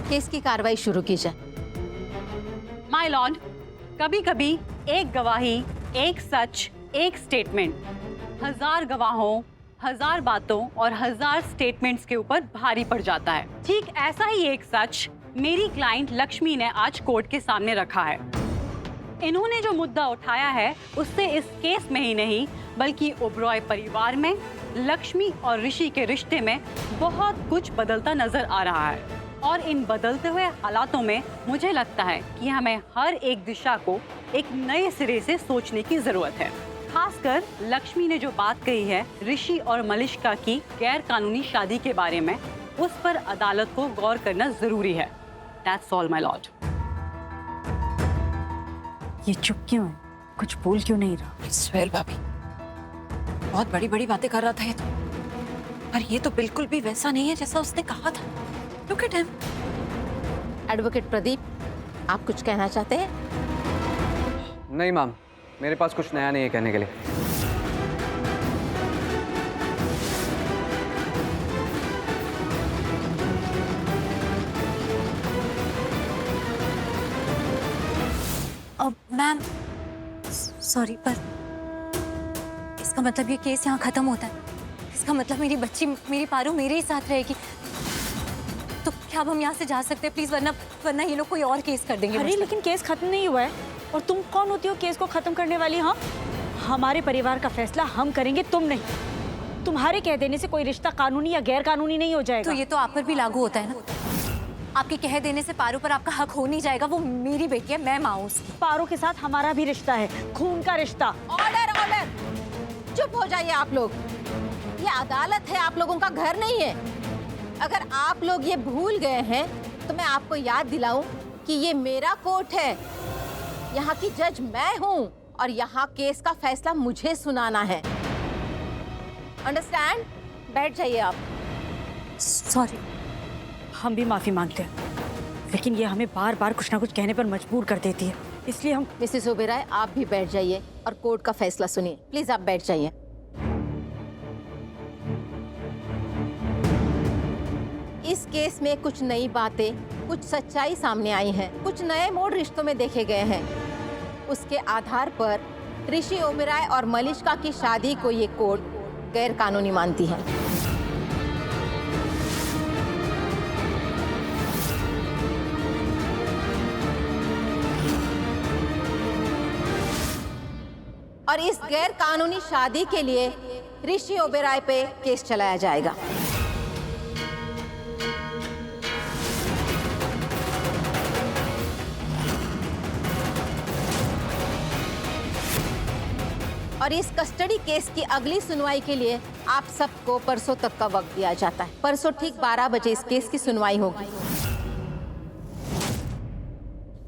Case की कार्रवाई शुरू की जाए। माय लॉर्ड, कभी कभी एक गवाही, एक सच, एक स्टेटमेंट 1000 गवाहों, 1000 बातों और 1000 स्टेटमेंट्स के ऊपर भारी पड़ जाता है। ठीक ऐसा ही एक सच मेरी क्लाइंट लक्ष्मी ने आज कोर्ट के सामने रखा है। इन्होंने जो मुद्दा उठाया है उससे इस केस में ही नहीं बल्कि ओबरॉय परिवार में, लक्ष्मी और ऋषि के रिश्ते में बहुत कुछ बदलता नजर आ रहा है। और इन बदलते हुए हालातों में मुझे लगता है कि हमें हर एक दिशा को एक नए सिरे से सोचने की जरूरत है। खासकर लक्ष्मी ने जो बात कही है ऋषि और मलिष्का की गैर कानूनी शादी के बारे में, उस पर अदालत को गौर करना जरूरी है। That's all, my lord. ये चुप क्यों है? कुछ बोल क्यों नहीं रहा? स्वेल भाभी, बहुत बड़ी बड़ी बातें कर रहा था ये तो, पर ये तो बिल्कुल भी वैसा नहीं है जैसा उसने कहा था। Look at him. Advocate Pradeep, आप कुछ कहना चाहते हैं? नहीं मैम, मेरे पास कुछ नया नहीं है कहने के लिए। अब मैम सॉरी, पर इसका मतलब ये केस यहाँ खत्म होता है? इसका मतलब मेरी बच्ची, मेरी पारू मेरे ही साथ रहेगी? तो क्या अब हम यहाँ से जा सकते हैं प्लीज, वरना ये लोग कोई और केस कर देंगे। अरे लेकिन केस खत्म नहीं हुआ है, और तुम कौन होती हो केस को खत्म करने वाली? हाँ, हमारे परिवार का फैसला हम करेंगे, तुम नहीं। तुम्हारे कह देने से कोई रिश्ता कानूनी या गैर कानूनी नहीं हो जाएगा। तो ये तो आप पर भी लागू होता है ना? आपके कह देने से पारू पर आपका हक हो नहीं जाएगा। वो मेरी बेटी है, मैं माँ उसकी। पारू के साथ हमारा भी रिश्ता है, खून का रिश्ता। ऑर्डर ऑर्डर, चुप हो जाइए आप लोग। ये अदालत है, आप लोगों का घर नहीं है। अगर आप लोग ये भूल गए हैं तो मैं आपको याद दिलाऊं कि ये मेरा कोर्ट है, यहाँ की जज मैं हूँ और यहाँ केस का फैसला मुझे सुनाना है। अंडरस्टैंड? बैठ जाइए आप। सॉरी, हम भी माफी मांगते हैं, लेकिन ये हमें बार बार कुछ ना कुछ कहने पर मजबूर कर देती है, इसलिए हम। मिसेस ओबेरॉय, आप भी बैठ जाइए और कोर्ट का फैसला सुनिए। प्लीज आप बैठ जाइए। इस केस में कुछ नई बातें, कुछ सच्चाई सामने आई है, कुछ नए मोड़ रिश्तों में देखे गए हैं। उसके आधार पर ऋषि ओबेरॉय और मलिष्का की शादी को ये कोर्ट गैर कानूनी मानती है। और इस गैर कानूनी शादी के लिए ऋषि ओबेरॉय पे केस चलाया जाएगा। और इस कस्टडी केस की अगली सुनवाई के लिए आप सबको परसों तक का वक्त दिया जाता है। परसों ठीक 12 बजे इस केस की सुनवाई होगी।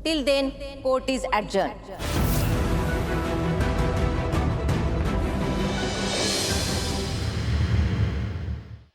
Till then court is adjourn.